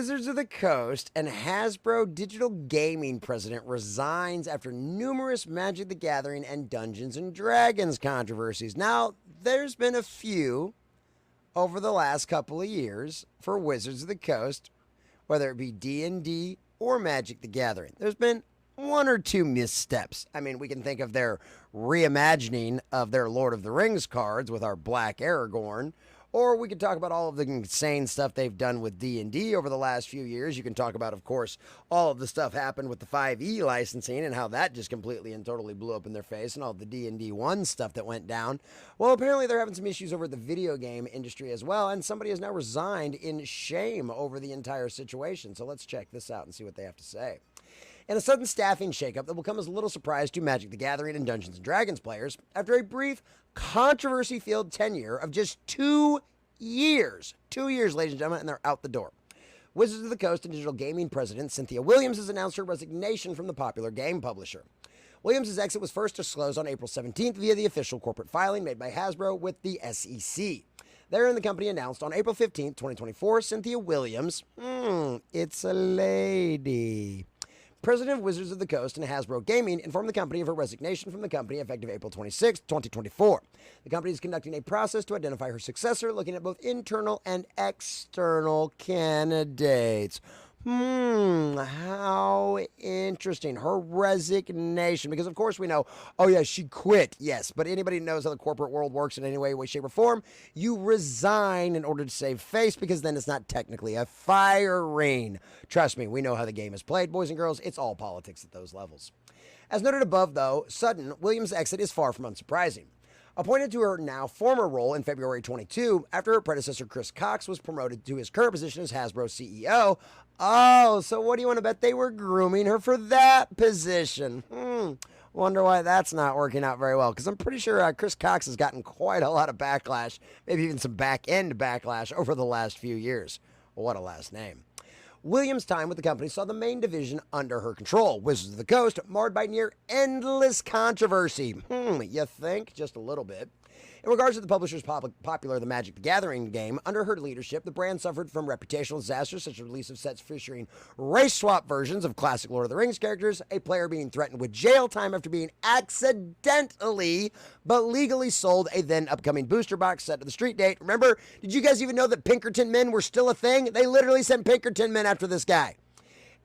Wizards of the Coast and Hasbro Digital Gaming president resigns after numerous Magic the Gathering and Dungeons and Dragons controversies. Now, there's been a few over the last couple of years for Wizards of the Coast, whether it be D&D or Magic the Gathering. There's been one or two missteps. I mean, we can think of their reimagining of their Lord of the Rings cards with our Black Aragorn, or we could talk about all of the insane stuff they've done with D&D over the last few years. You can talk about, of course, all of the stuff happened with the 5e licensing and how that just completely and totally blew up in their face, and all the D&D 1 stuff that went down. Well, apparently they're having some issues over the video game industry as well, and somebody has now resigned in shame over the entire situation. So let's check this out and see what they have to say. In a sudden staffing shakeup that will come as a little surprise to Magic the Gathering and Dungeons & Dragons players, after a brief, controversy-filled tenure of just 2 years. 2 years, ladies and gentlemen, and they're out the door. Wizards of the Coast and Digital Gaming president Cynthia Williams has announced her resignation from the popular game publisher. Williams' exit was first disclosed on April 17th via the official corporate filing made by Hasbro with the SEC. Therein, the company announced on April 15th, 2024, Cynthia Williams, it's a lady, president of Wizards of the Coast and Hasbro Gaming, informed the company of her resignation from the company effective April 26, 2024. The company is conducting a process to identify her successor, looking at both internal and external candidates. How interesting. Her resignation. Because, of course, we know, oh, yeah, she quit. Yes, but anybody who knows how the corporate world works in any way, shape, or form, you resign in order to save face, because then it's not technically a firing. Trust me, we know how the game is played, boys and girls. It's all politics at those levels. As noted above, though, sudden, Williams' exit is far from unsurprising. Appointed to her now former role in February 22, after her predecessor Chris Cox was promoted to his current position as Hasbro CEO. Oh, so what do you want to bet they were grooming her for that position? Wonder why that's not working out very well, because I'm pretty sure Chris Cox has gotten quite a lot of backlash, maybe even some back-end backlash over the last few years. Well, what a last name. Williams' time with the company saw the main division under her control, Wizards of the Coast, marred by near endless controversy. You think? Just a little bit. In regards to the publisher's popular The Magic the Gathering game, under her leadership, the brand suffered from reputational disasters such as the release of sets featuring race-swap versions of classic Lord of the Rings characters, a player being threatened with jail time after being accidentally but legally sold a then-upcoming booster box set to the street date. Remember, did you guys even know that Pinkerton men were still a thing? They literally sent Pinkerton men after this guy.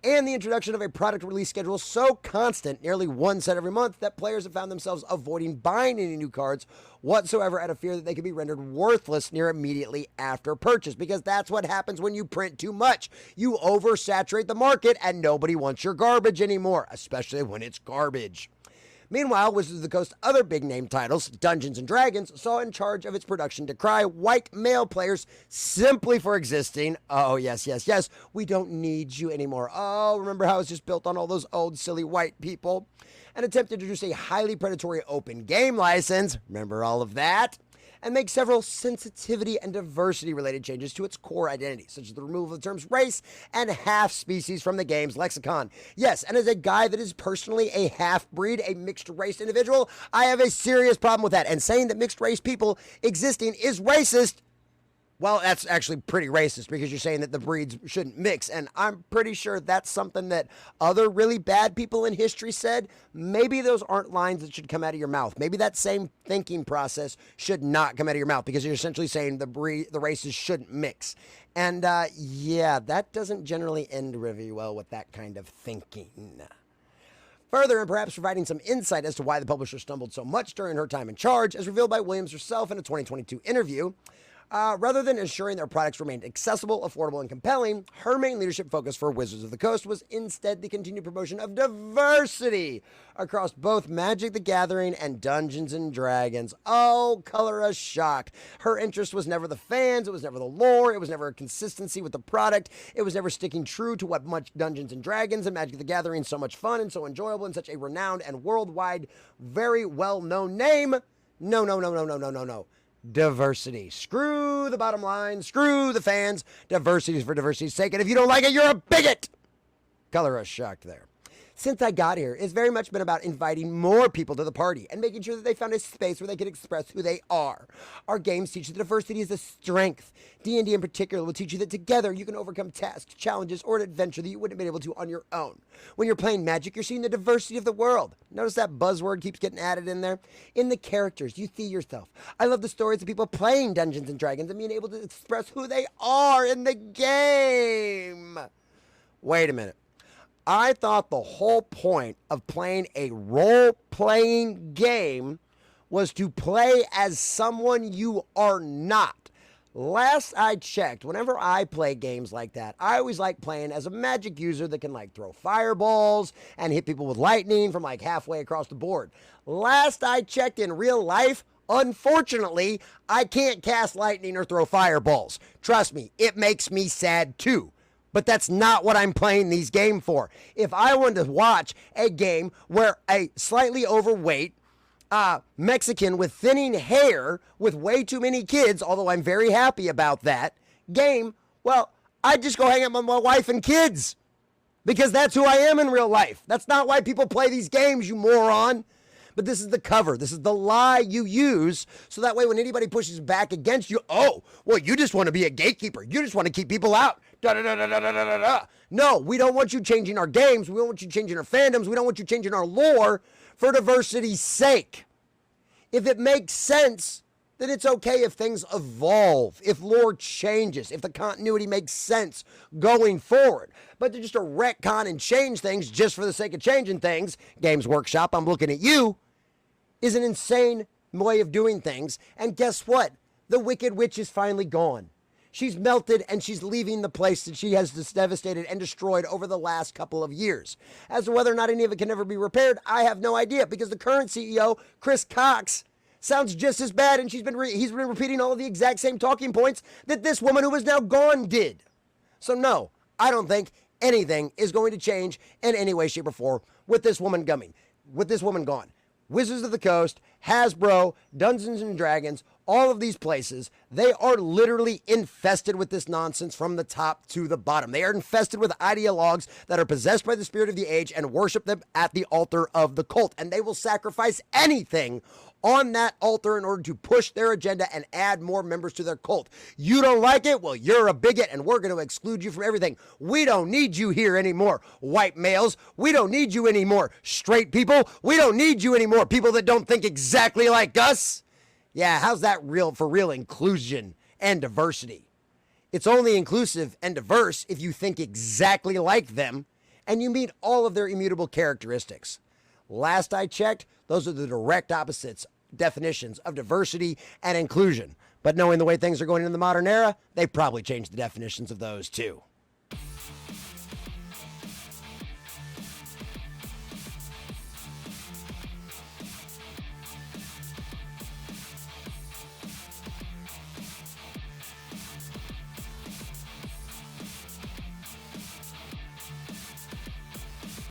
And the introduction of a product release schedule so constant, nearly one set every month, that players have found themselves avoiding buying any new cards whatsoever out of fear that they could be rendered worthless near immediately after purchase, because that's what happens when you print too much. You oversaturate the market and nobody wants your garbage anymore, especially when it's garbage. Meanwhile, Wizards of the Coast's other big-name titles, Dungeons & Dragons, saw in charge of its production decry white male players simply for existing. Oh, yes, we don't need you anymore. Oh, remember how it's just built on all those old, silly white people? An attempt to introduce a highly predatory open game license, remember all of that? And make several sensitivity and diversity-related changes to its core identity, such as the removal of the terms race and half-species from the game's lexicon. Yes, and as a guy that is personally a half-breed, a mixed-race individual, I have a serious problem with that. And saying that mixed-race people existing is racist, well, that's actually pretty racist, because you're saying that the breeds shouldn't mix, and I'm pretty sure that's something that other really bad people in history said. Maybe those aren't lines that should come out of your mouth. Maybe that same thinking process should not come out of your mouth, because you're essentially saying the races shouldn't mix. And yeah, that doesn't generally end very well with that kind of thinking. Further, and perhaps providing some insight as to why the publisher stumbled so much during her time in charge, as revealed by Williams herself in a 2022 interview, rather than ensuring their products remained accessible, affordable, and compelling, her main leadership focus for Wizards of the Coast was instead the continued promotion of diversity across both Magic the Gathering and Dungeons & Dragons. Oh, color us shocked. Her interest was never the fans, it was never the lore, it was never a consistency with the product, it was never sticking true to what much Dungeons & Dragons and Magic the Gathering so much fun and so enjoyable and such a renowned and worldwide, very well-known name. No. Diversity. Screw the bottom line. Screw the fans. Diversity is for diversity's sake. And if you don't like it, you're a bigot. Color us shocked there. since I got here, it's very much been about inviting more people to the party and making sure that they found a space where they could express who they are. Our games teach that diversity is a strength. D&D in particular will teach you that together you can overcome tasks, challenges, or an adventure that you wouldn't have been able to on your own. When you're playing Magic, you're seeing the diversity of the world. Notice that buzzword keeps getting added in there? In the characters, you see yourself. I love the stories of people playing Dungeons & Dragons and being able to express who they are in the game. Wait a minute. I thought the whole point of playing a role-playing game was to play as someone you are not. Last I checked, whenever I play games like that, I always like playing as a magic user that can like throw fireballs and hit people with lightning from like halfway across the board. Last I checked, in real life, unfortunately, I can't cast lightning or throw fireballs. Trust me, it makes me sad too. But that's not what I'm playing these games for. If I wanted to watch a game where a slightly overweight Mexican with thinning hair with way too many kids, although I'm very happy about that game, well, I'd just go hang out with my wife and kids because that's who I am in real life. That's not why people play these games, you moron. But this is the cover. This is the lie you use. So that way when anybody pushes back against you, oh, well, you just want to be a gatekeeper. You just want to keep people out. Da, da, da, da, da, da, da, da. No, we don't want you changing our games. We don't want you changing our fandoms. We don't want you changing our lore for diversity's sake. If it makes sense, then it's okay if things evolve, if lore changes, if the continuity makes sense going forward. But to just to retcon and change things just for the sake of changing things, Games Workshop, I'm looking at you, is an insane way of doing things. And guess what? The Wicked Witch is finally gone. She's melted and she's leaving the place that she has devastated and destroyed over the last couple of years. As to whether or not any of it can ever be repaired, I have no idea, because the current CEO, Chris Cox, sounds just as bad, and he's been repeating all of the exact same talking points that this woman who is now gone did. So no, I don't think anything is going to change in any way, shape, or form with this woman gone. Wizards of the Coast, Hasbro, Dungeons and Dragons, all of these places, they are literally infested with this nonsense from the top to the bottom. They are infested with ideologues that are possessed by the spirit of the age and worship them at the altar of the cult. And they will sacrifice anything on that altar in order to push their agenda and add more members to their cult. You don't like it? Well, you're a bigot and we're going to exclude you from everything. We don't need you here anymore, white males. We don't need you anymore, straight people. We don't need you anymore, people that don't think exactly like us. Yeah, how's that for real inclusion and diversity? It's only inclusive and diverse if you think exactly like them and you meet all of their immutable characteristics. Last I checked, those are the direct opposites definitions of diversity and inclusion. But knowing the way things are going in the modern era, they probably changed the definitions of those too.